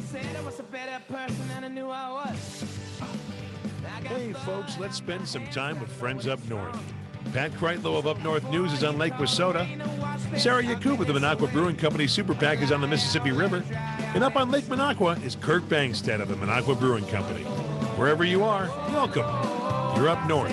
said I was a better person than I knew I was. Hey, folks, let's spend some time with friends up north. Pat Kreitlow of Up North News is on Lake Wissota. Sarah Yakub of the Minocqua Brewing Company Super PAC is on the Mississippi River. And up on Lake Minocqua is Kirk Bangstead of the Minocqua Brewing Company. Wherever you are, welcome. You're up north.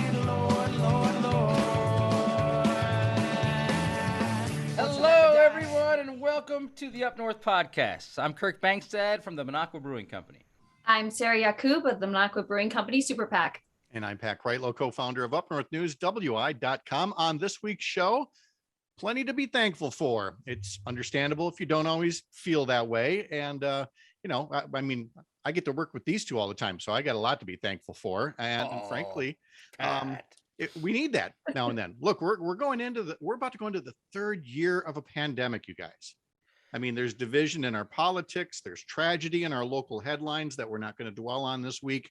Hello, everyone, and welcome to the Up North Podcast. I'm Kirk Bangstead from the Minocqua Brewing Company. I'm Sarah Yakub of the Minocqua Brewing Company Super PAC. And I'm Pat Kreitlow, co-founder of Up North News, WI.com. On this week's show, plenty to be thankful for. It's understandable if you don't always feel that way. And, I mean, I get to work with these two all the time, so I got a lot to be thankful for. And frankly, we need that now and then. Look, we're about to go into the third year of a pandemic, you guys. I mean, there's division in our politics. There's tragedy in our local headlines that we're not going to dwell on this week.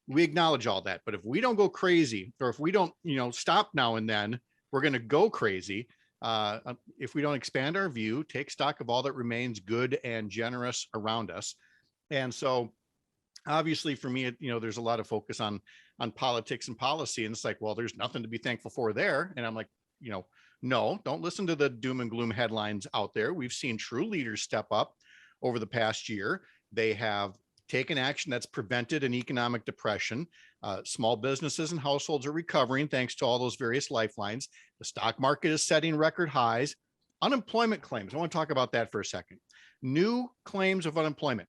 We acknowledge all that. But if we don't go crazy, or if we don't, stop now and then, we're going to go crazy. If we don't expand our view, take stock of all that remains good and generous around us. And so obviously for me, there's a lot of focus on politics and policy. And it's like, well, there's nothing to be thankful for there. And I'm like, no, don't listen to the doom and gloom headlines out there. We've seen true leaders step up over the past year. They have taken action that's prevented an economic depression. Small businesses and households are recovering thanks to all those various lifelines. The stock market is setting record highs. Unemployment claims, I want to talk about that for a second. New claims of unemployment.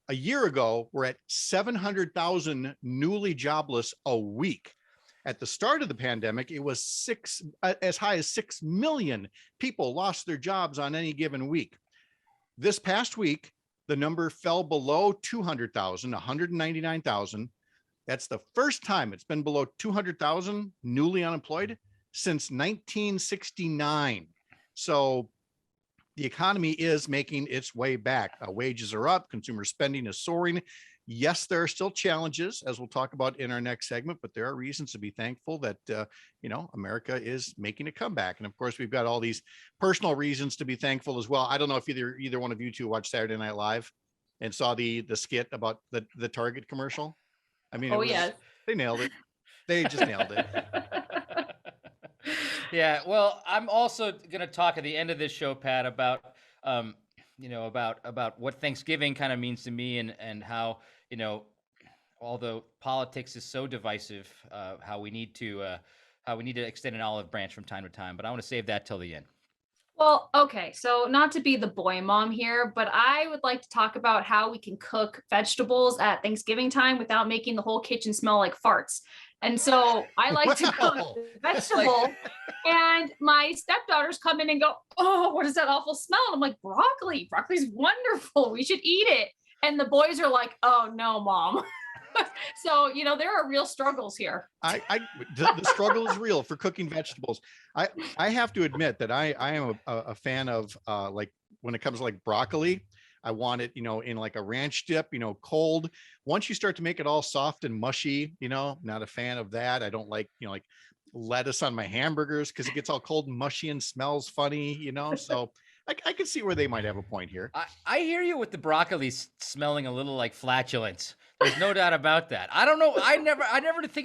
A year ago, we're at 700,000 newly jobless a week. At the start of the pandemic, it was as high as 6 million people lost their jobs on any given week. This past week, the number fell below 200,000, 199,000. That's the first time it's been below 200,000 newly unemployed since 1969. So the economy is making its way back. Wages are up, consumer spending is soaring. Yes, there are still challenges, as we'll talk about in our next segment, but there are reasons to be thankful that, America is making a comeback. And of course, we've got all these personal reasons to be thankful as well. I don't know if either one of you two watched Saturday Night Live and saw the skit about the Target commercial. I mean, yes. They nailed it. They just nailed it. Yeah, well, I'm also going to talk at the end of this show, Pat, about about what Thanksgiving kind of means to me and how, although politics is so divisive, how we need to extend an olive branch from time to time. But I want to save that till the end. Well, okay, so not to be the boy mom here, but I would like to talk about how we can cook vegetables at Thanksgiving time without making the whole kitchen smell like farts. And so I like to cook vegetable, and my stepdaughters come in and go, "Oh, what is that awful smell?" And I'm like, "Broccoli. Broccoli's wonderful. We should eat it." And the boys are like, "Oh no, Mom." So, there are real struggles here. The struggle is real for cooking vegetables. I have to admit that I am a fan of like when it comes to like broccoli. I want it, in like a ranch dip, cold. Once you start to make it all soft and mushy, not a fan of that. I don't like, like lettuce on my hamburgers because it gets all cold and mushy and smells funny, so I can see where they might have a point here. I hear you with the broccoli smelling a little like flatulence. There's no doubt about that. I don't know. I never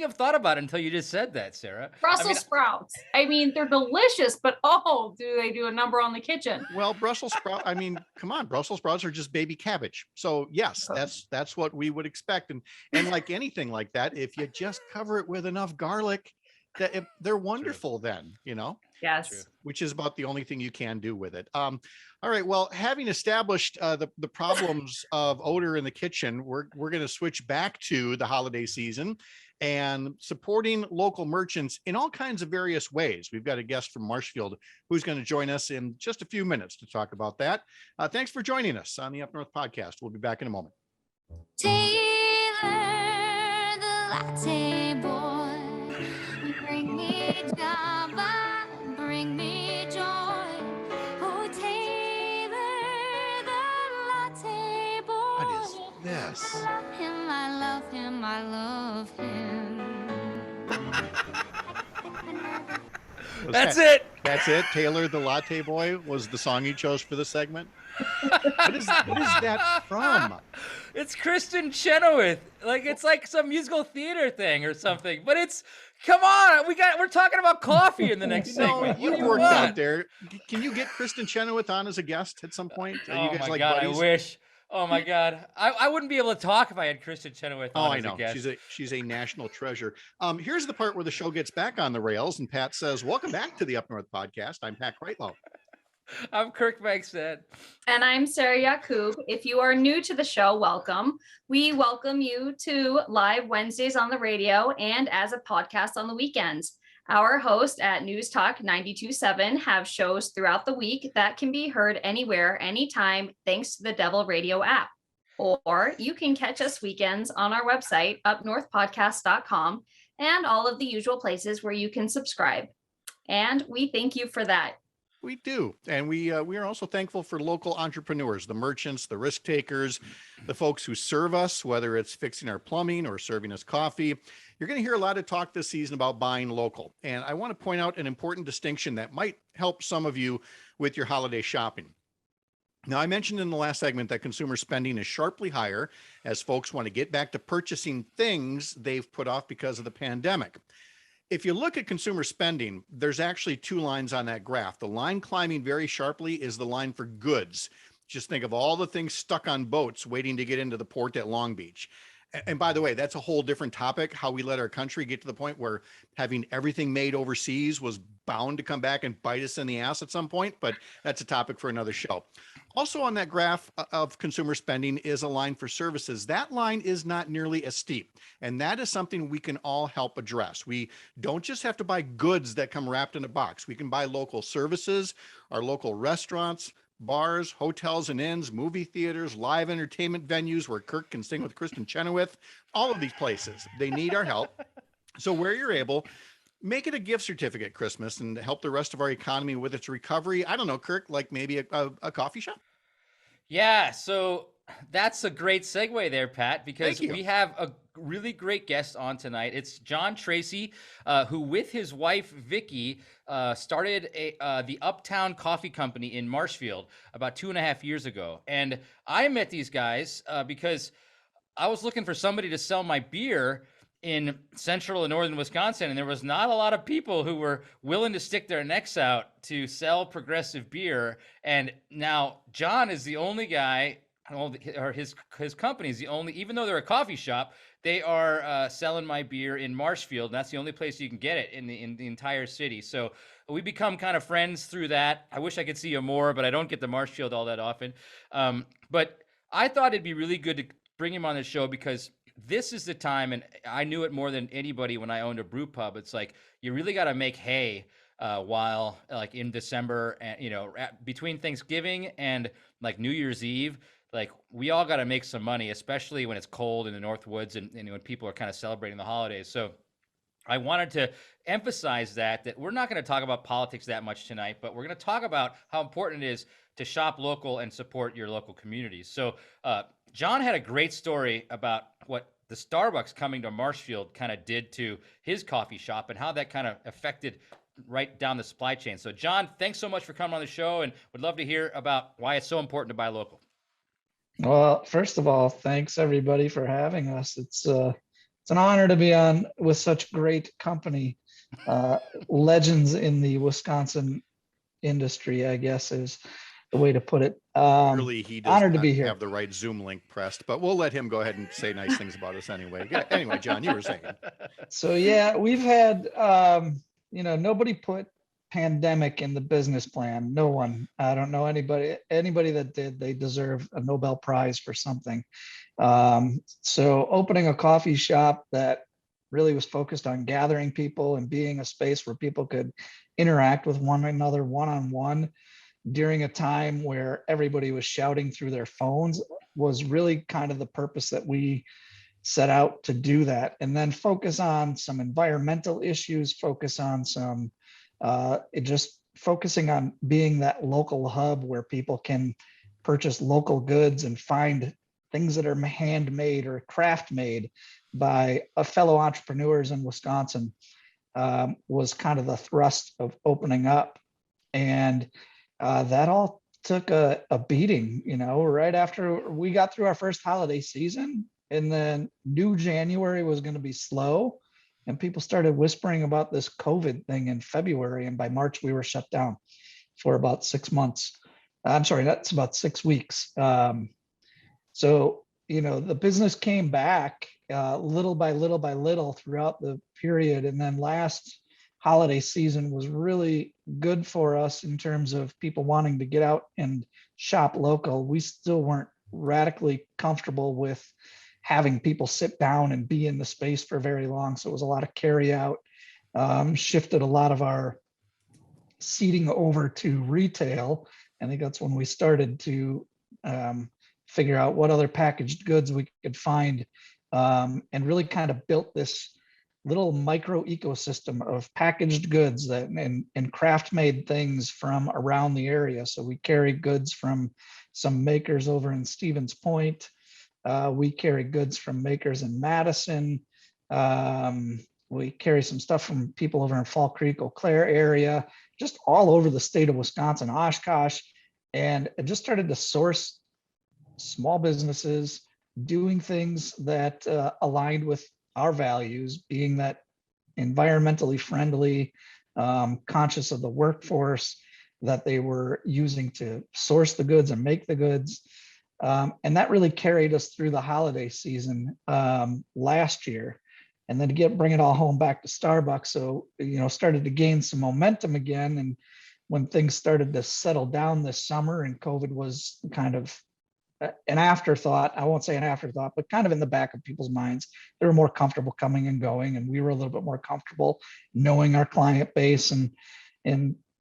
thought about it until you just said that, Sarah. Brussels sprouts. They're delicious, but do they do a number on the kitchen? Well, Brussels sprout. Come on, Brussels sprouts are just baby cabbage. So yes, that's what we would expect. And like anything like that, if you just cover it with enough garlic, they're wonderful. True. Then, Yes. True. Which is about the only thing you can do with it. All right. Well, having established the problems of odor in the kitchen, we're going to switch back to the holiday season and supporting local merchants in all kinds of various ways. We've got a guest from Marshfield who's going to join us in just a few minutes to talk about that. Thanks for joining us on the Up North Podcast. We'll be back in a moment. Taylor, the latte boy, bring me Java, bring me joy. Oh, Taylor, the latte boy. What is this? I love him, I love him, I love him. That's it. That's it. Taylor, the latte boy was the song you chose for the segment. What is that from? It's Kristen Chenoweth. Like it's like some musical theater thing or something. But it's come on, we're talking about coffee in the next No, segment. you What do worked want? out there. Can you get Kristen Chenoweth on as a guest at some point? Are you Oh guys my like god, buddies? I wish. Oh my god, I wouldn't be able to talk if I had Kristen Chenoweth Oh, on I as a know. guest. She's a national treasure. Here's the part where the show gets back on the rails, and Pat says, "Welcome back to the Up North podcast. I'm Pat Kreitlow." I'm Kirk Bankstead. And I'm Sarah Yakub. If you are new to the show, welcome. We welcome you to live Wednesdays on the radio and as a podcast on the weekends. Our hosts at News Talk 92.7 have shows throughout the week that can be heard anywhere, anytime, thanks to the Devil Radio app. Or you can catch us weekends on our website, upnorthpodcast.com, and all of the usual places where you can subscribe. And we thank you for that. We do. And we are also thankful for local entrepreneurs, the merchants, the risk takers, the folks who serve us, whether it's fixing our plumbing or serving us coffee. You're going to hear a lot of talk this season about buying local. And I want to point out an important distinction that might help some of you with your holiday shopping. Now, I mentioned in the last segment that consumer spending is sharply higher as folks want to get back to purchasing things they've put off because of the pandemic. If you look at consumer spending, there's actually two lines on that graph. The line climbing very sharply is the line for goods. Just think of all the things stuck on boats waiting to get into the port at Long Beach. And by the way, that's a whole different topic, how we let our country get to the point where having everything made overseas was bound to come back and bite us in the ass at some point, but that's a topic for another show. Also on that graph of consumer spending is a line for services. That line is not nearly as steep, and that is something we can all help address. We don't just have to buy goods that come wrapped in a box. We can buy local services, our local restaurants, bars, hotels and inns, movie theaters, live entertainment venues where Kirk can sing with Kristen Chenoweth. All of these places, they need our help. So where you're able, make it a gift certificate Christmas and help the rest of our economy with its recovery. I don't know, Kirk, like maybe a coffee shop? Yeah, so that's a great segue there, Pat, because we have a really great guest on tonight. It's John Tracy, who with his wife, Vicky, started the Uptown Coffee Company in Marshfield about 2.5 years ago. And I met these guys because I was looking for somebody to sell my beer in central and northern Wisconsin, and there was not a lot of people who were willing to stick their necks out to sell progressive beer. And now John is the only guy, or his company is the only, even though they're a coffee shop, they are selling my beer in Marshfield. And that's the only place you can get it in the entire city. So we become kind of friends through that. I wish I could see you more, but I don't get to Marshfield all that often. But I thought it'd be really good to bring him on the show because this is the time, and I knew it more than anybody when I owned a brew pub. It's like you really got to make hay while, like in December, and between Thanksgiving and like New Year's Eve. Like we all got to make some money, especially when it's cold in the North Woods and when people are kind of celebrating the holidays. So I wanted to emphasize that we're not going to talk about politics that much tonight, but we're going to talk about how important it is to shop local and support your local communities. So John had a great story about what the Starbucks coming to Marshfield kind of did to his coffee shop and how that kind of affected right down the supply chain. So John, thanks so much for coming on the show, and would love to hear about why it's so important to buy local. Well, first of all, thanks everybody for having us. It's an honor to be on with such great company, legends in the Wisconsin industry, I guess is the way to put it. Really, he does honored not to be here. have the right Zoom link pressed, but we'll let him go ahead and say nice things about us anyway. Anyway, John, you were saying. So yeah, we've had, nobody put pandemic in the business plan. No one. I don't know anybody that did. They deserve a Nobel Prize for something. So opening a coffee shop that really was focused on gathering people and being a space where people could interact with one another one-on-one during a time where everybody was shouting through their phones was really kind of the purpose that we set out to do that. And then focus on some environmental issues, focus on some, just focusing on being that local hub where people can purchase local goods and find things that are handmade or craft made by fellow entrepreneurs in Wisconsin, was kind of the thrust of opening up. And that all took a beating, right after we got through our first holiday season, and then knew January was going to be slow. And people started whispering about this COVID thing in February. And by March, we were shut down for about 6 months. I'm sorry, that's about 6 weeks. So, the business came back little by little by little throughout the period. And then last holiday season was really good for us in terms of people wanting to get out and shop local. We still weren't radically comfortable with having people sit down and be in the space for very long. So it was a lot of carry out, shifted a lot of our seating over to retail. I think that's when we started to figure out what other packaged goods we could find, and really kind of built this little micro ecosystem of packaged goods and craft made things from around the area. So we carry goods from some makers over in Stevens Point. We carry goods from makers in Madison. We carry some stuff from people over in Fall Creek, Eau Claire area, just all over the state of Wisconsin, Oshkosh, and I just started to source small businesses doing things that aligned with our values, being that environmentally friendly, conscious of the workforce that they were using to source the goods and make the goods. And that really carried us through the holiday season last year. And then to bring it all home back to Starbucks. So, started to gain some momentum again. And when things started to settle down this summer and COVID was kind of an afterthought, I won't say an afterthought, but kind of in the back of people's minds, they were more comfortable coming and going. And we were a little bit more comfortable knowing our client base and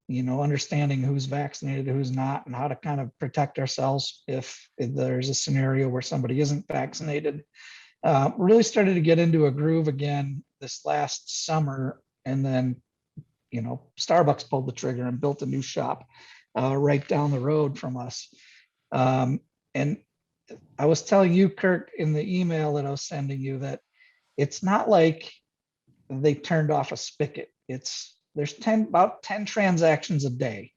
understanding who's vaccinated, who's not, and how to kind of protect ourselves if there's a scenario where somebody isn't vaccinated. Really started to get into a groove again this last summer. And then, Starbucks pulled the trigger and built a new shop right down the road from us. And I was telling you, Kirk, in the email that I was sending you, that it's not like they turned off a spigot. There's about 10 transactions a day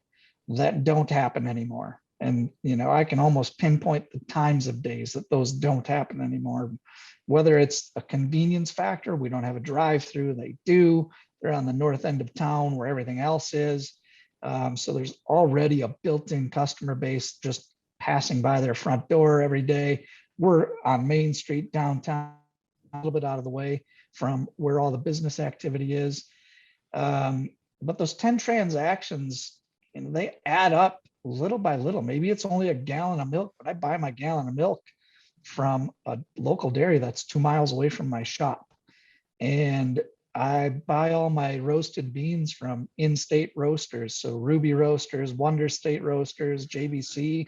that don't happen anymore. And, I can almost pinpoint the times of days that those don't happen anymore. Whether it's a convenience factor, we don't have a drive-through, they do. They're on the north end of town where everything else is. So there's already a built-in customer base just passing by their front door every day. We're on Main Street downtown, a little bit out of the way from where all the business activity is. But those 10 transactions, they add up little by little. Maybe it's only a gallon of milk, but I buy my gallon of milk from a local dairy that's 2 miles away from my shop. And I buy all my roasted beans from in-state roasters. So Ruby Roasters, Wonder State Roasters, JBC,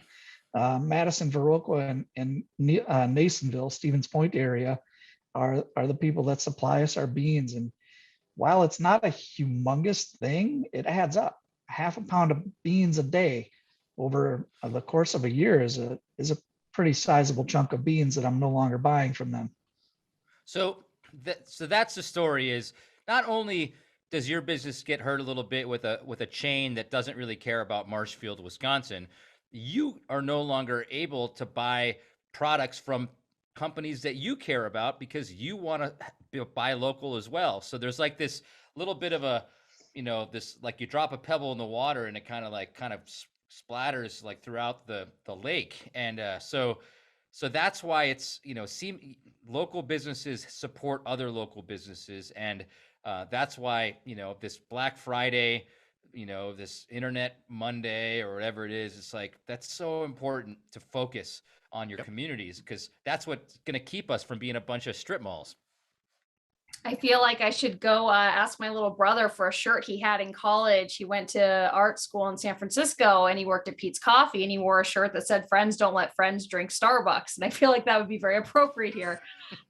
Madison, Viroqua, and Nasonville, Stevens Point area are the people that supply us our beans. And while it's not a humongous thing, it adds up. Half a pound of beans a day over the course of a year is a pretty sizable chunk of beans that I'm no longer buying from them. So that's the story. Is not only does your business get hurt a little bit with a chain that doesn't really care about Marshfield, Wisconsin, you are no longer able to buy products from companies that you care about because you want to buy local as well. So there's like this little bit of a, this, like you drop a pebble in the water and it kind of splatters like throughout the lake. And so that's why it's, local businesses support other local businesses. And that's why, this Black Friday, this Internet Monday or whatever it is, it's like, that's so important to focus on your communities, because that's what's going to keep us from being a bunch of strip malls. I feel like I should go ask my little brother for a shirt he had in college. He went to art school in San Francisco and he worked at Pete's Coffee, and he wore a shirt that said, "Friends don't let friends drink Starbucks." And I feel like that would be very appropriate here.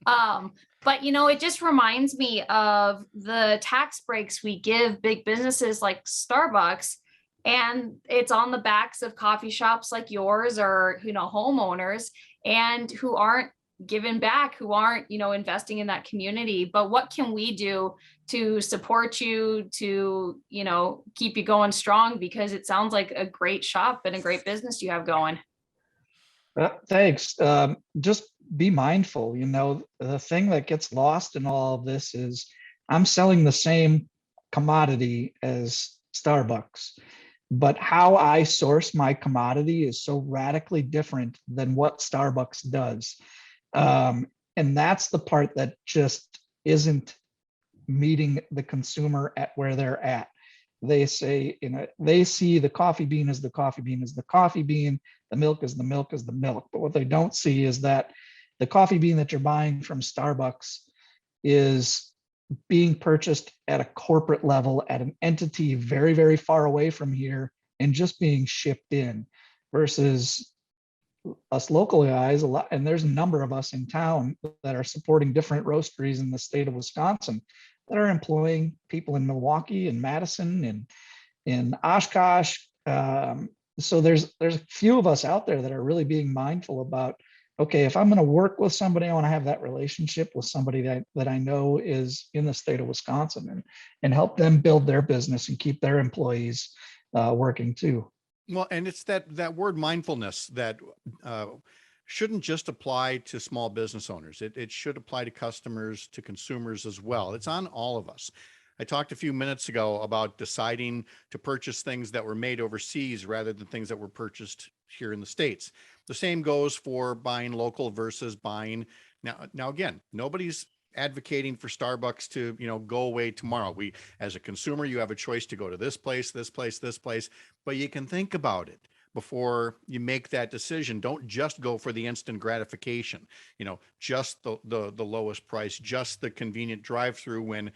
But, it just reminds me of the tax breaks we give big businesses like Starbucks. And it's on the backs of coffee shops like yours or, homeowners, and who aren't giving back, who aren't, investing in that community. But what can we do to support you, to, keep you going strong? Because it sounds like a great shop and a great business you have going. Thanks. Just be mindful. The thing that gets lost in all of this is I'm selling the same commodity as Starbucks, but how I source my commodity is so radically different than what Starbucks does. And that's the part that just isn't meeting the consumer at where they're at. They say, they see the coffee bean as the coffee bean is the coffee bean, the milk is the milk is the milk. But what they don't see is that the coffee bean that you're buying from Starbucks is being purchased at a corporate level at an entity very, very far away from here and just being shipped in, versus us local guys, and there's a number of us in town that are supporting different roasteries in the state of Wisconsin that are employing people in Milwaukee and Madison and in Oshkosh. So there's a few of us out there that are really being mindful about, okay, if I'm going to work with somebody, I want to have that relationship with somebody that I know is in the state of Wisconsin, and help them build their business and keep their employees working too. Well, and it's that word mindfulness that shouldn't just apply to small business owners. It should apply to customers, to consumers as well. It's on all of us. I talked a few minutes ago about deciding to purchase things that were made overseas rather than things that were purchased here in the States. The same goes for buying local versus buying. Now again, nobody's advocating for Starbucks to, go away tomorrow. As a consumer, you have a choice to go to this place, but you can think about it before you make that decision. Don't just go for the instant gratification, just the lowest price, just the convenient drive-through, when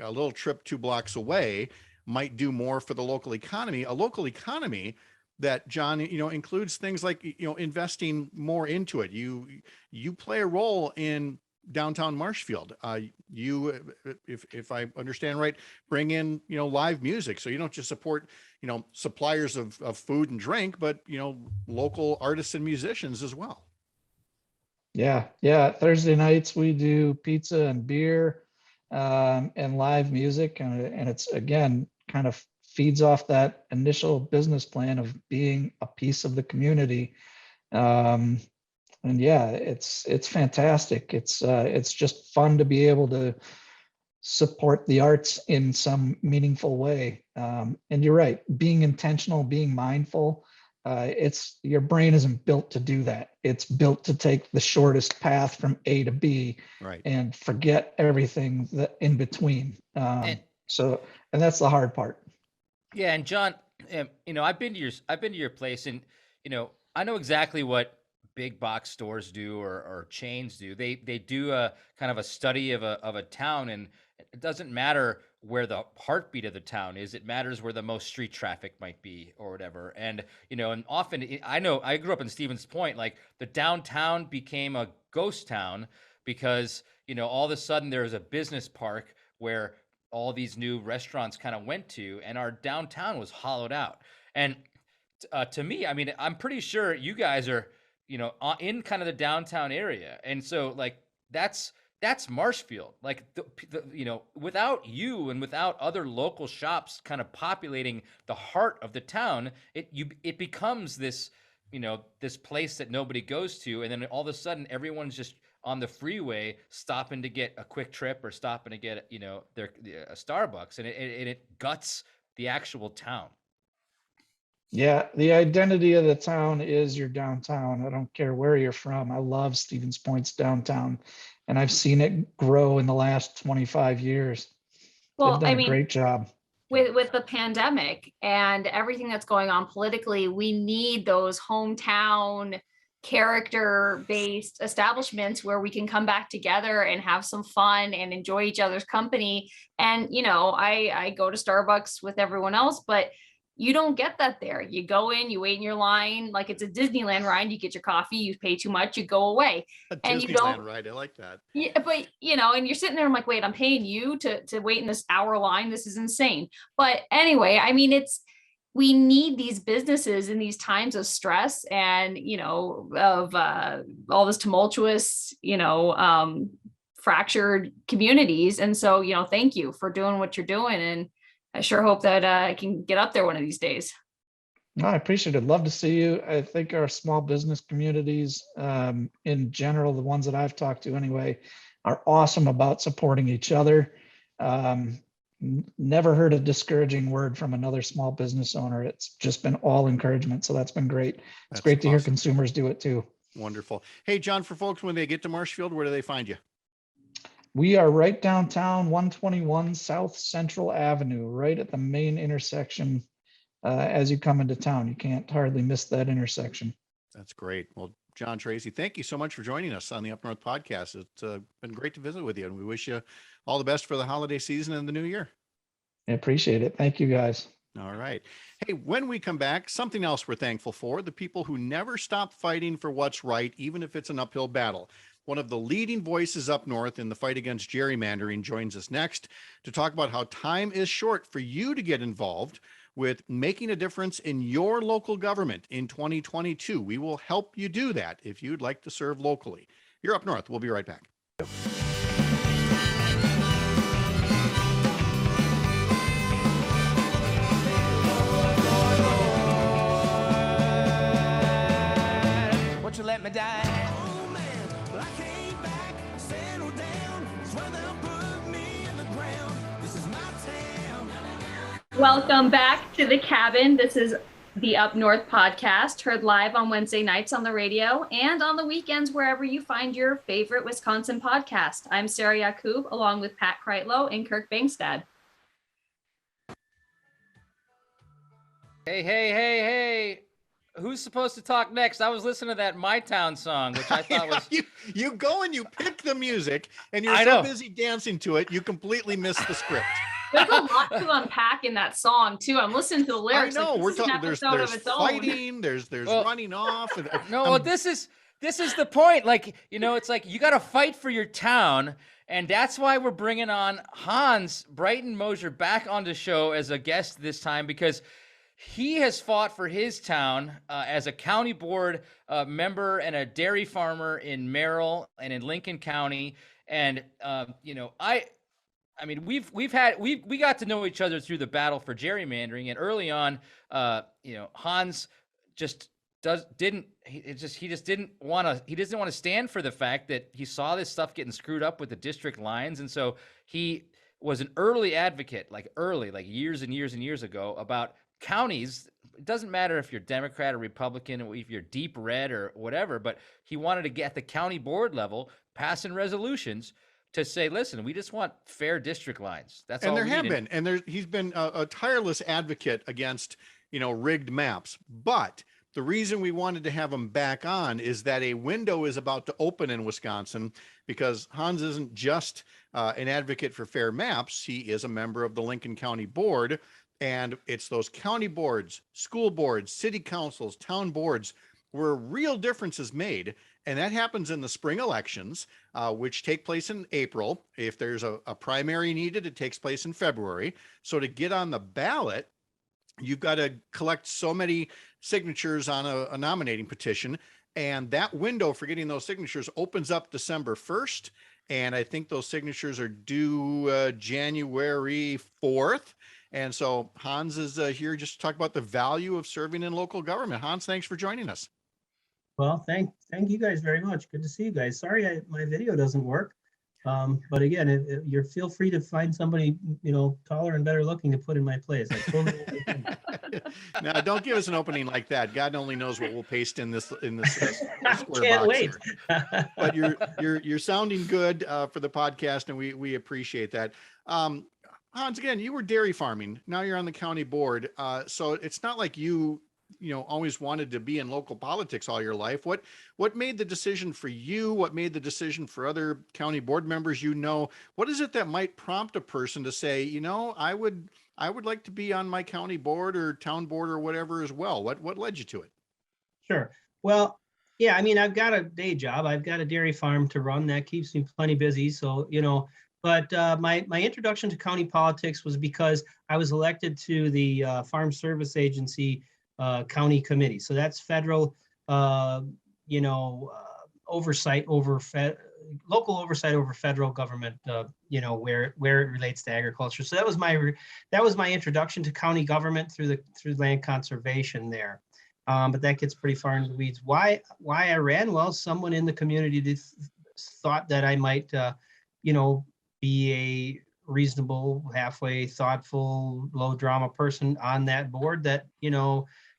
a little trip 2 blocks away might do more for the local economy. A local economy that, John, includes things like, investing more into it. You play a role in downtown Marshfield. You, if I understand right, bring in, live music. So you don't just support, suppliers of food and drink, but, local artists and musicians as well. Yeah. Thursday nights we do pizza and beer, and live music. And it's, again, kind of feeds off that initial business plan of being a piece of the community. And yeah, it's fantastic. It's just fun to be able to support the arts in some meaningful way. And you're right, being intentional, being mindful. Your brain isn't built to do that. It's built to take the shortest path from A to B, right, and forget everything that in between. And that's the hard part. Yeah, and John, I've been to your place, and I know exactly what big box stores do, or chains do. They do a kind of a study of a town, and it doesn't matter where the heartbeat of the town is. It matters where the most street traffic might be, or whatever. And and often I grew up in Stevens Point. Like, the downtown became a ghost town because all of a sudden there was a business park where all these new restaurants kind of went to, and our downtown was hollowed out. And to me, I mean, I'm pretty sure you guys are, in kind of the downtown area. And so, like, that's Marshfield. Like, without you and without other local shops kind of populating the heart of the town, it becomes this, this place that nobody goes to. And then all of a sudden everyone's just on the freeway stopping to get a quick trip, or stopping to get, a Starbucks, and it guts the actual town. Yeah, the identity of the town is your downtown. I don't care where you're from. I love Stevens Point's downtown, and I've seen it grow in the last 25 years. Well, They've done a great job. With the pandemic and everything that's going on politically, we need those hometown character-based establishments where we can come back together and have some fun and enjoy each other's company. And I go to Starbucks with everyone else, but you don't get that there. You go in, you wait in your line, like it's a Disneyland ride. You get your coffee, you pay too much, you go away. And Disneyland ride, I like that. Yeah, but and you're sitting there, I'm like, wait, I'm paying you to wait in this hour line. This is insane. But anyway, I mean, we need these businesses in these times of stress and, of all this tumultuous, fractured communities. And so, thank you for doing what you're doing. And I sure hope that I can get up there one of these days. No, I appreciate it. Love to see you. I think our small business communities, in general, the ones that I've talked to anyway, are awesome about supporting each other. Never heard a discouraging word from another small business owner. It's just been all encouragement. So that's been great. It's great to hear consumers do it too. Wonderful. Hey, John, for folks, when they get to Marshfield, where do they find you? We are right downtown, 121 South Central Avenue, right at the main intersection. As you come into town, you can't hardly miss that intersection. That's great. Well, John, Tracy, thank you so much for joining us on the Up North podcast. It's been great to visit with you, and we wish you all the best for the holiday season and the new year. I appreciate it. Thank you, guys. All right. Hey, when we come back, something else we're thankful for, the people who never stop fighting for what's right, even if it's an uphill battle. One of the leading voices up north in the fight against gerrymandering joins us next to talk about how time is short for you to get involved with making a difference in your local government in 2022. We will help you do that if you'd like to serve locally. You're Up North. We'll be right back. Won't you let me die? Welcome back to the cabin. This is the Up North podcast, heard live on Wednesday nights on the radio and on the weekends wherever you find your favorite Wisconsin podcast. I'm Sarah Yakub, along with Pat Kreitlow and Kirk Bangstad. Hey. Who's supposed to talk next? I was listening to that My Town song, which I thought was... You go and you pick the music, and you're so busy dancing to it, you completely miss the script. There's a lot to unpack in that song too. I'm listening to the lyrics. I know. Like, We're talking. There's fighting. There's running off. No, this is the point. Like, it's like you got to fight for your town, and that's why we're bringing on Hans Breitenmoser back on the show as a guest this time, because he has fought for his town as a county board member and a dairy farmer in Merrill and in Lincoln County, and I mean, we got to know each other through the battle for gerrymandering, and early on, Hans just didn't want to stand for the fact that he saw this stuff getting screwed up with the district lines, and so he was an early advocate, like years and years and years ago, about counties. It doesn't matter if you're Democrat or Republican, or if you're deep red or whatever, but he wanted to get at the county board level, passing resolutions to say, listen, we just want fair district lines. That's all. And he's been a tireless advocate against, rigged maps. But the reason we wanted to have him back on is that a window is about to open in Wisconsin, because Hans isn't just an advocate for fair maps. He is a member of the Lincoln County Board, and it's those county boards, school boards, city councils, town boards, where real difference is made. And that happens in the spring elections, which take place in April. If there's a primary needed, it takes place in February. So to get on the ballot, you've got to collect so many signatures on a nominating petition. And that window for getting those signatures opens up December 1st. And I think those signatures are due January 4th. And so Hans is here just to talk about the value of serving in local government. Hans, thanks for joining us. Well, thank you guys very much. Good to see you guys. Sorry, my video doesn't work. But again, you're feel free to find somebody, taller and better looking to put in my place. I totally Now, don't give us an opening like that. God only knows what we'll paste in this square can't box wait. here. But you're sounding good for the podcast, and we appreciate that. Hans, again, you were dairy farming. Now you're on the county board. So it's not like you always wanted to be in local politics all your life. What made the decision for you? What made the decision for other county board members? What is it that might prompt a person to say, I would like to be on my county board or town board or whatever as well? What led you to it? Sure. Well, yeah, I mean, I've got a day job. I've got a dairy farm to run that keeps me plenty busy. So, But my introduction to county politics was because I was elected to the Farm Service Agency county committee. So that's federal, oversight over local oversight over federal government, where it relates to agriculture. So that was my introduction to county government through land conservation there. But that gets pretty far into the weeds. Why I ran? Well, someone in the community thought that I might, be a reasonable, halfway thoughtful, low drama person on that board that,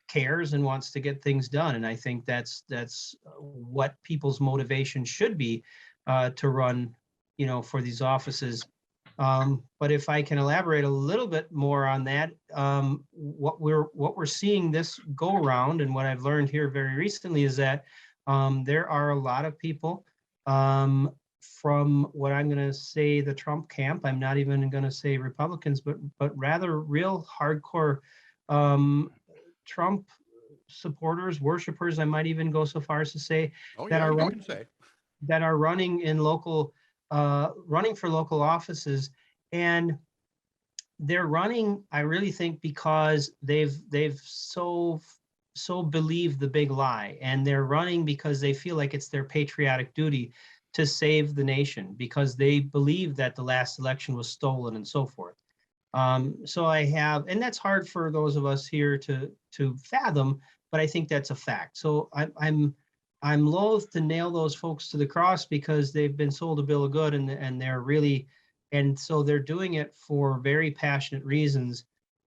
cares and wants to get things done. And I think that's what people's motivation should be to run, for these offices. But if I can elaborate a little bit more on that, what we're seeing this go around, and what I've learned here very recently, is that there are a lot of people from what I'm going to say the Trump camp. I'm not even going to say Republicans, but rather real hardcore Trump supporters, worshipers. I might even go so far as to say that are running in local, running for local offices, and they're running, I really think, because they've so believed the big lie, and they're running because they feel like it's their patriotic duty to save the nation, because they believe that the last election was stolen and so forth. So I have, and that's hard for those of us here to fathom, but I think that's a fact. So I'm loath to nail those folks to the cross, because they've been sold a bill of good, and they're really, and so they're doing it for very passionate reasons.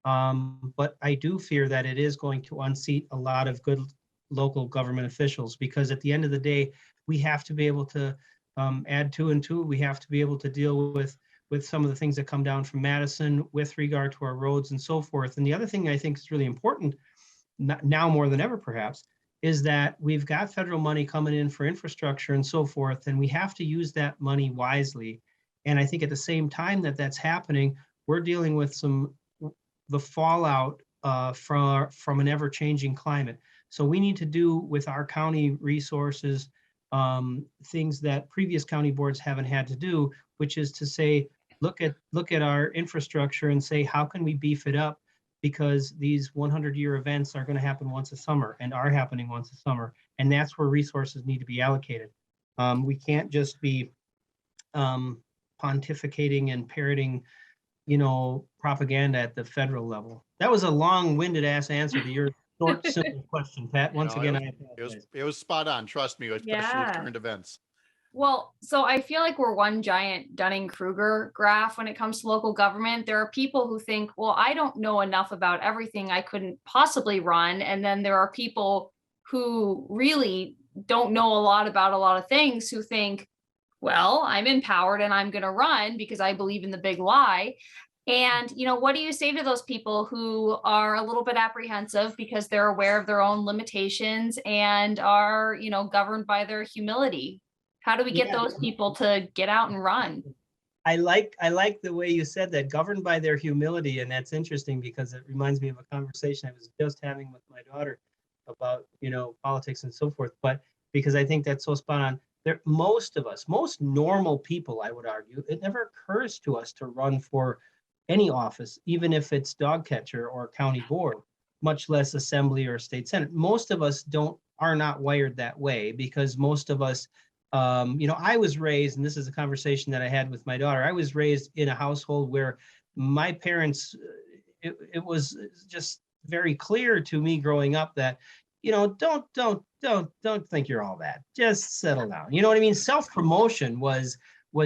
But I do fear that it is going to unseat a lot of good local government officials, because at the end of the day, we have to be able to add 2 and 2. We have to be able to deal with some of the things that come down from Madison with regard to our roads and so forth. And the other thing I think is really important, now more than ever perhaps, is that we've got federal money coming in for infrastructure and so forth, and we have to use that money wisely. And I think at the same time that that's happening, we're dealing with the fallout from an ever-changing climate. So we need to do with our county resources things that previous county boards haven't had to do, which is to say, look at our infrastructure and say, how can we beef it up? Because these 100-year events are going to happen once a summer, and are happening once a summer, and that's where resources need to be allocated. We can't just be pontificating and parroting, propaganda at the federal level. That was a long-winded ass answer to your short, simple question, Pat. Once again, I apologize. It was spot on. Trust me, especially with current events. Well, so I feel like we're one giant Dunning-Kruger graph when it comes to local government. There are people who think, well, I don't know enough about everything, I couldn't possibly run. And then there are people who really don't know a lot about a lot of things who think, well, I'm empowered and I'm going to run because I believe in the big lie. And, what do you say to those people who are a little bit apprehensive because they're aware of their own limitations and are, governed by their humility? How do we get those people to get out and run? I like the way you said that, governed by their humility. And that's interesting, because it reminds me of a conversation I was just having with my daughter about, politics and so forth. But because I think that's so spot on. Most of us, most normal people, I would argue, it never occurs to us to run for any office, even if it's dog catcher or county board, much less assembly or state senate. Most of us are not wired that way, because most of us, I was raised, and this is a conversation that I had with my daughter, I was raised in a household where my parents, it was just very clear to me growing up that, don't think you're all that. Just settle down. You know what I mean? Self-promotion was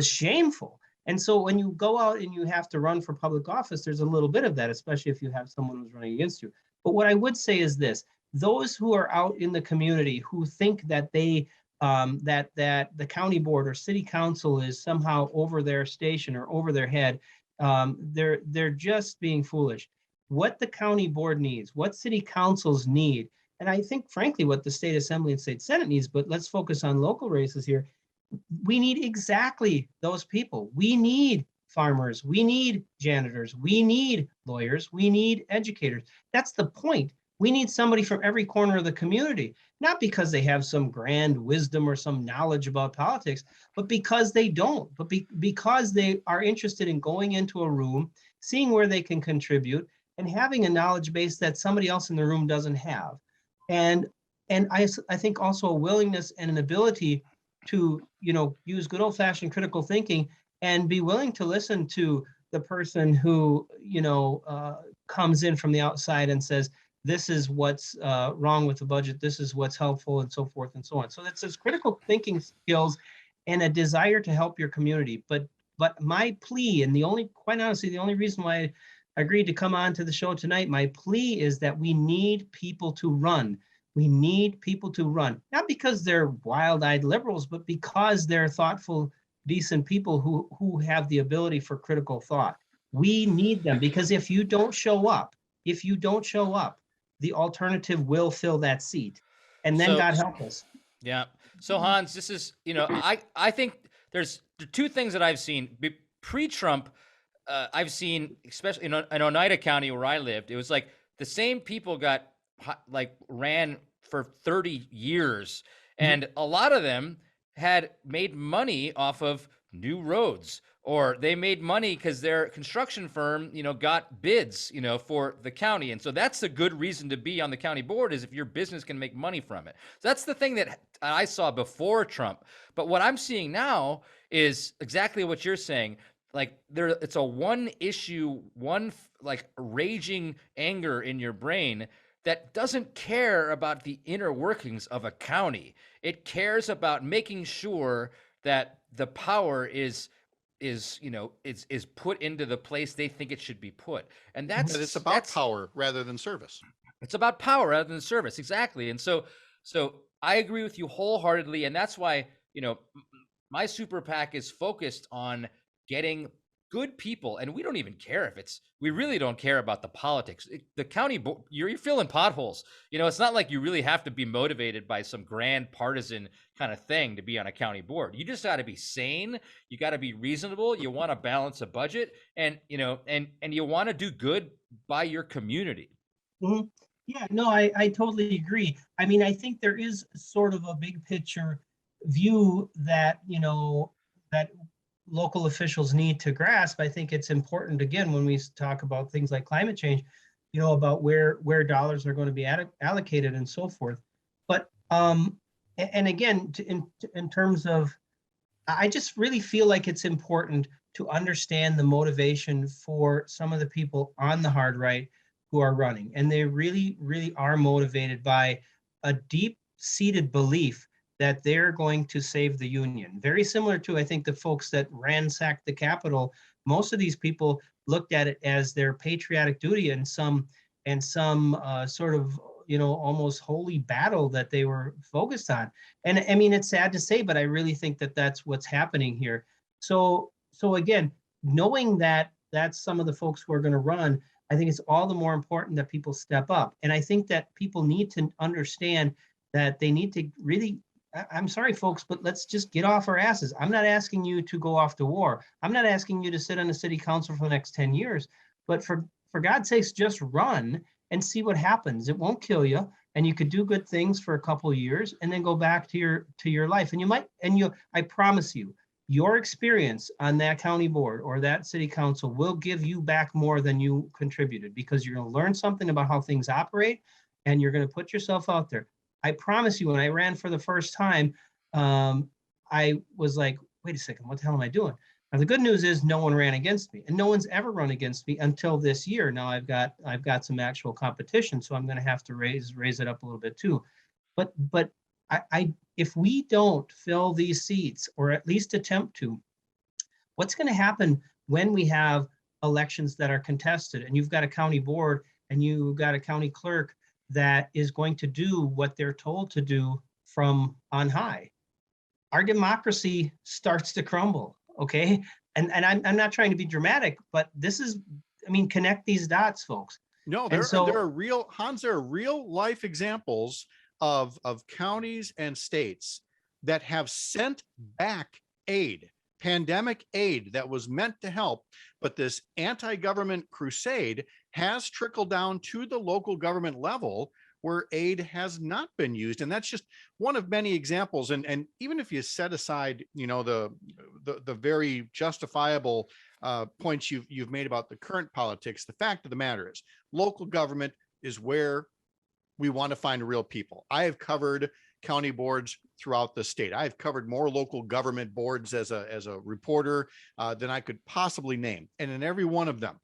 shameful. And so when you go out and you have to run for public office, there's a little bit of that, especially if you have someone who's running against you. But what I would say is this: those who are out in the community who think that they that the county board or city council is somehow over their station or over their head, they're just being foolish. What the county board needs, what city councils need, and I think, frankly, what the state assembly and state senate needs, but let's focus on local races here. We need exactly those people. We need farmers. We need janitors. We need lawyers. We need educators. That's the point. We need somebody from every corner of the community, not because they have some grand wisdom or some knowledge about politics, but because they don't, but because they are interested in going into a room, seeing where they can contribute, and having a knowledge base that somebody else in the room doesn't have. And I think also a willingness and an ability to, use good old fashioned critical thinking and be willing to listen to the person who, comes in from the outside and says, this is what's wrong with the budget, this is what's helpful, and so forth and so on. So that's this critical thinking skills and a desire to help your community. But my plea, and quite honestly, the only reason why I agreed to come on to the show tonight, my plea is that we need people to run. We need people to run, not because they're wild-eyed liberals, but because they're thoughtful, decent people who have the ability for critical thought. We need them, because if you don't show up, the alternative will fill that seat. And then God help us. Yeah. So Hans, this is, I think there's two things that I've seen pre-Trump. I've seen, especially in Oneida County where I lived, it was like the same people ran for 30 years. And a lot of them had made money off of new roads, or they made money because their construction firm, got bids, for the county. And so that's a good reason to be on the county board, is if your business can make money from it. So that's the thing that I saw before Trump. But what I'm seeing now is exactly what you're saying. It's a one issue, raging anger in your brain that doesn't care about the inner workings of a county. It cares about making sure that the power is put into the place they think it should be put. And it's about power rather than service. It's about power rather than service. Exactly. And so I agree with you wholeheartedly. And that's why, my super PAC is focused on getting good people, and we don't even care we really don't care about the politics. The county board, you're filling potholes. It's not like you really have to be motivated by some grand partisan kind of thing to be on a county board. You just got to be sane. You got to be reasonable. You want to balance a budget, and you want to do good by your community. Mm-hmm. Yeah, no, I totally agree. I mean, I think there is sort of a big picture view that, that local officials need to grasp. I think it's important, again, when we talk about things like climate change, about where dollars are going to be allocated and so forth. But and again, in terms of, I just really feel like it's important to understand the motivation for some of the people on the hard right who are running, and they really, really are motivated by a deep-seated belief that they're going to save the Union. Very similar to, I think, the folks that ransacked the Capitol. Most of these people looked at it as their patriotic duty and some sort of, almost holy battle that they were focused on. And I mean, it's sad to say, but I really think that that's what's happening here. So again, knowing that that's some of the folks who are going to run, I think it's all the more important that people step up. And I think that people need to understand that they need to really, I'm sorry, folks, but let's just get off our asses. I'm not asking you to go off to war. I'm not asking you to sit on the city council for the next 10 years, but for God's sakes, just run and see what happens. It won't kill you. And you could do good things for a couple of years and then go back to your life. And I promise you, your experience on that county board or that city council will give you back more than you contributed, because you're going to learn something about how things operate and you're going to put yourself out there. I promise you, when I ran for the first time, I was like, wait a second, what the hell am I doing? Now, the good news is no one ran against me, and no one's ever run against me until this year. Now I've got some actual competition, so I'm going to have to raise it up a little bit too. But if we don't fill these seats, or at least attempt to, what's going to happen when we have elections that are contested and you've got a county board and you've got a county clerk that is going to do what they're told to do from on high? Our democracy starts to crumble, okay? And I'm not trying to be dramatic, but this is, connect these dots, folks. No, there are real life examples of counties and states that have sent back aid, pandemic aid that was meant to help, but this anti-government crusade has trickled down to the local government level where aid has not been used. And that's just one of many examples. And even if you set aside, the very justifiable points you've made about the current politics, the fact of the matter is local government is where we want to find real people. I have covered county boards throughout the state. I've covered more local government boards as a reporter than I could possibly name. And in every one of them,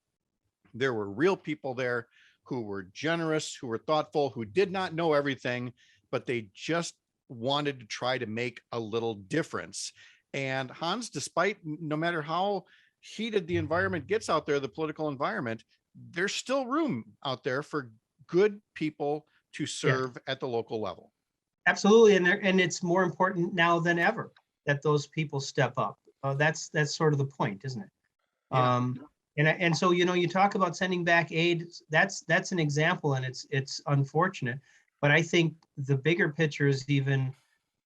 there were real people there who were generous, who were thoughtful, who did not know everything, but they just wanted to try to make a little difference. And Hans, despite no matter how heated the environment gets out there, the political environment, there's still room out there for good people to serve at the local level. Absolutely, and it's more important now than ever that those people step up. That's sort of the point, isn't it? Yeah. And so you talk about sending back aid. That's an example, and it's unfortunate. But I think the bigger picture is even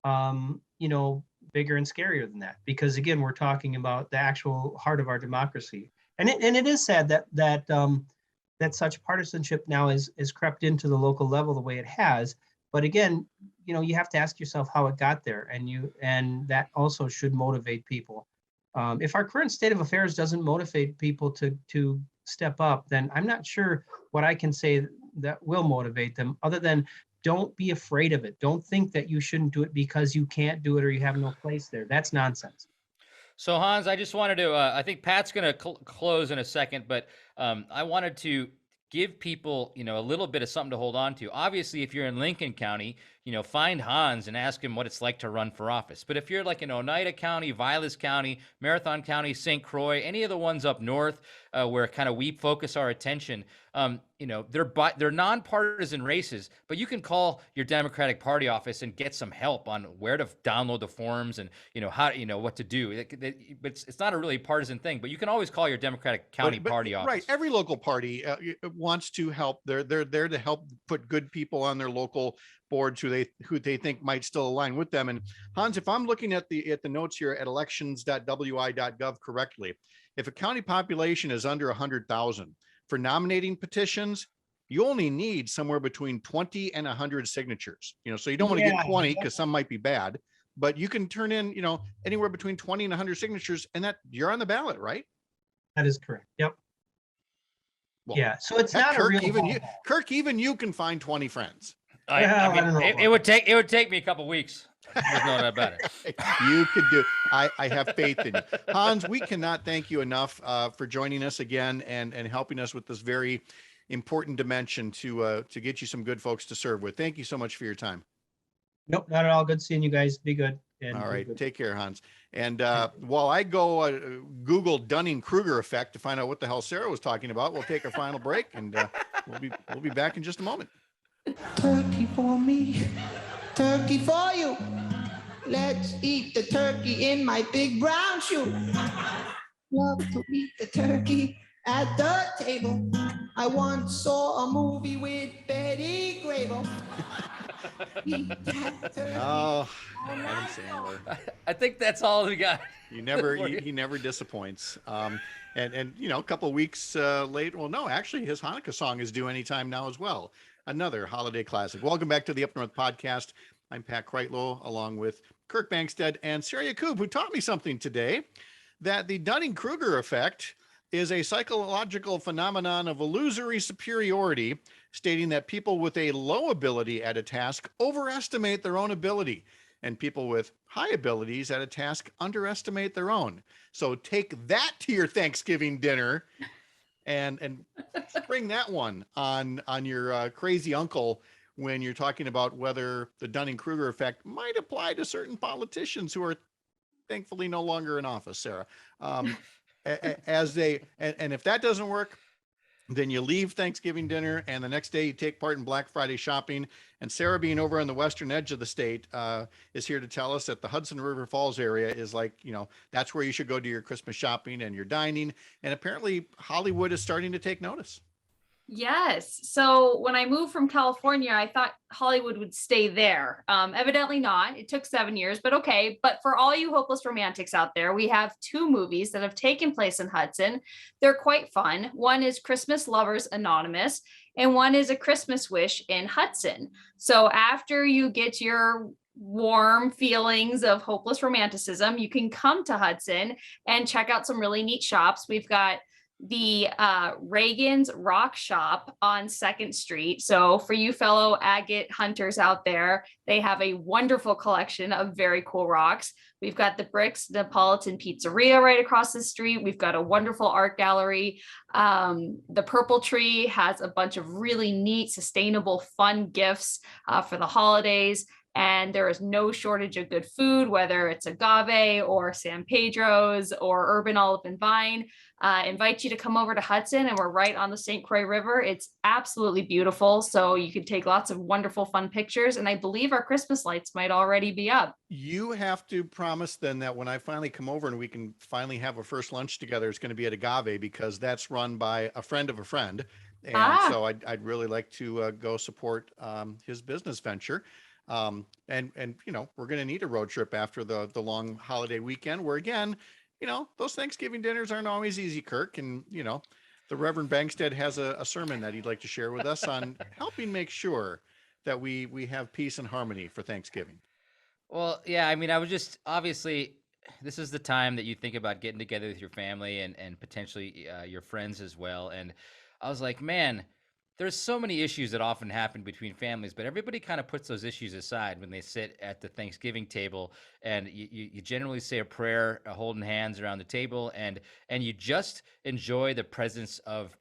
bigger and scarier than that, because again, we're talking about the actual heart of our democracy, and it is sad that such partisanship now is crept into the local level the way it has. But again, you have to ask yourself how it got there, and that also should motivate people. If our current state of affairs doesn't motivate people to step up, then I'm not sure what I can say that will motivate them, other than don't be afraid of it. Don't think that you shouldn't do it because you can't do it or you have no place there. That's nonsense. So Hans, I just wanted to, I think Pat's going to close in a second, but I wanted to give people, a little bit of something to hold on to. Obviously, if you're in Lincoln County, find Hans and ask him what it's like to run for office. But if you're like in Oneida County, Vilas County, Marathon County, St. Croix, any of the ones up north where kind of we focus our attention, they're nonpartisan races, but you can call your Democratic Party office and get some help on where to download the forms and how what to do. It's not a really partisan thing, but you can always call your Democratic County Party office. Right, every local party wants to help. They're there to help put good people on their local boards who they think might still align with them. And Hans, if I'm looking at the notes here at elections.wi.gov correctly, if a county population is under 100,000 for nominating petitions, you only need somewhere between 20 and 100 signatures. So you don't want to get 20 because some might be bad, but you can turn in, anywhere between 20 and 100 signatures, and that you're on the ballot, right? That is correct. Yep. Well, yeah. So it's not Kirk, a real Kirk, even you can find 20 friends. It would take me a couple weeks. There's no doubt about it. You could do. I have faith in you, Hans. We cannot thank you enough for joining us again and helping us with this very important dimension to get you some good folks to serve with. Thank you so much for your time. Nope, not at all. Good seeing you guys. Be good. All right, take care, Hans. And while I go Google Dunning-Kruger effect to find out what the hell Sarah was talking about, we'll take our final break, and we'll be back in just a moment. Turkey for me, turkey for you. Let's eat the turkey in my big brown shoe. Love to eat the turkey at the table. I once saw a movie with Betty Grable. Oh, Adam Sandler. I think that's all we got. He never disappoints. And a couple of weeks late. Well, no, actually, his Hanukkah song is due anytime now as well. Another holiday classic. Welcome back to the Up North Podcast. I'm Pat Kreitlow, along with Kirk Bankstead and Sarah Yakub, who taught me something today, that the Dunning-Kruger effect is a psychological phenomenon of illusory superiority, stating that people with a low ability at a task overestimate their own ability, and people with high abilities at a task underestimate their own. So take that to your Thanksgiving dinner and bring that one on your crazy uncle when you're talking about whether the Dunning-Kruger effect might apply to certain politicians who are thankfully no longer in office, Sarah. As they, and if that doesn't work, then you leave Thanksgiving dinner and the next day you take part in Black Friday shopping. And Sarah, being over on the western edge of the state, is here to tell us that the Hudson River Falls area is like, that's where you should go do your Christmas shopping and your dining. And apparently Hollywood is starting to take notice. Yes. So when I moved from California, I thought Hollywood would stay there. Evidently not. It took 7 years, but okay. But for all you hopeless romantics out there, we have two movies that have taken place in Hudson. They're quite fun. One is Christmas Lovers Anonymous, and one is A Christmas Wish in Hudson. So after you get your warm feelings of hopeless romanticism, you can come to Hudson and check out some really neat shops. We've got the Reagan's Rock Shop on 2nd Street. So for you fellow agate hunters out there, they have a wonderful collection of very cool rocks. We've got the Bricks Neapolitan Pizzeria right across the street. We've got a wonderful art gallery. The Purple Tree has a bunch of really neat, sustainable, fun gifts for the holidays. And there is no shortage of good food, whether it's agave or San Pedro's or urban olive and vine. Invite you to come over to Hudson, and we're right on the St. Croix River. It's absolutely beautiful. So you can take lots of wonderful, fun pictures. And I believe our Christmas lights might already be up. You have to promise then that when I finally come over and we can finally have a first lunch together, it's going to be at Agave, because that's run by a friend of a friend. And so I'd really like to go support his business venture. And you know, we're going to need a road trip after the long holiday weekend, where again, you know, those Thanksgiving dinners aren't always easy, Kirk. And, you know, the Reverend Bankstead has a sermon that he'd like to share with us on helping make sure that we have peace and harmony for Thanksgiving. Well, yeah, I mean, I was just obviously this is the time that you think about getting together with your family and potentially your friends as well. And I was like, man, there's so many issues that often happen between families, but everybody kind of puts those issues aside when they sit at the Thanksgiving table, and you generally say a prayer, holding hands around the table, and you just enjoy the presence of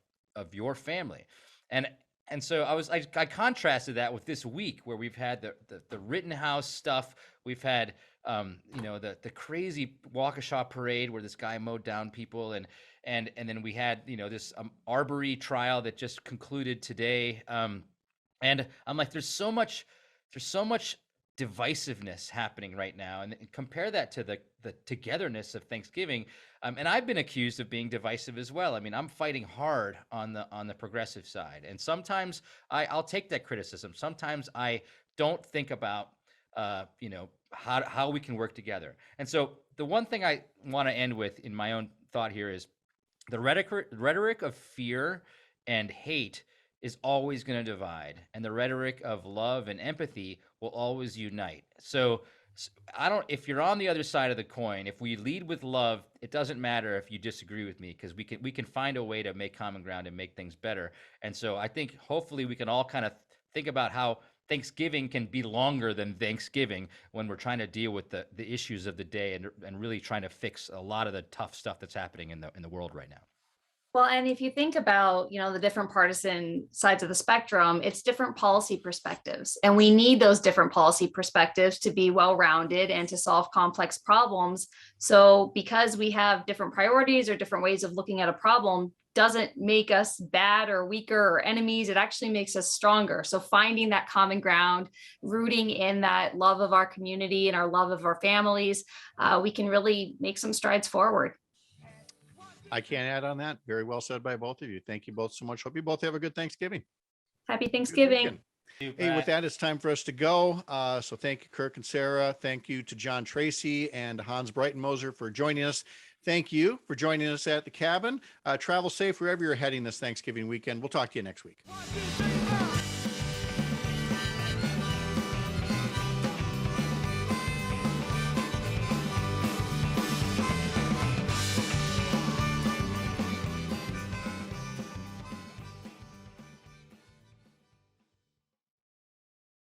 your family. And so I contrasted that with this week where we've had the Rittenhouse stuff. We've had you know, the crazy Waukesha parade where this guy mowed down people, and then we had, you know, this Arbery trial that just concluded today. And I'm like, there's so much divisiveness happening right now, and compare that to the togetherness of Thanksgiving. And I've been accused of being divisive as well. I mean, I'm fighting hard on the progressive side, and sometimes I'll take that criticism. Sometimes I don't think about you know, how we can work together. And so the one thing I want to end with in my own thought here is the rhetoric of fear and hate is always going to divide, and the rhetoric of love and empathy will always unite. So if you're on the other side of the coin, if we lead with love, it doesn't matter if you disagree with me, because we can find a way to make common ground and make things better. And so I think hopefully we can all kind of think about how Thanksgiving can be longer than Thanksgiving when we're trying to deal with the issues of the day and really trying to fix a lot of the tough stuff that's happening in the world right now. Well, and if you think about, you know, the different partisan sides of the spectrum, it's different policy perspectives. And we need those different policy perspectives to be well-rounded and to solve complex problems. So because we have different priorities or different ways of looking at a problem doesn't make us bad or weaker or enemies. It actually makes us stronger. So finding that common ground, rooting in that love of our community and our love of our families, we can really make some strides forward. I can't add on that. Very well said by both of you. Thank you both so much. Hope you both have a good Thanksgiving. Happy Thanksgiving. Hey, with that, it's time for us to go. So thank you, Kirk and Sarah. Thank you to John Tracy and Hans Breitenmoser for joining us. Thank you for joining us at the cabin. Travel safe wherever you're heading this Thanksgiving weekend. We'll talk to you next week.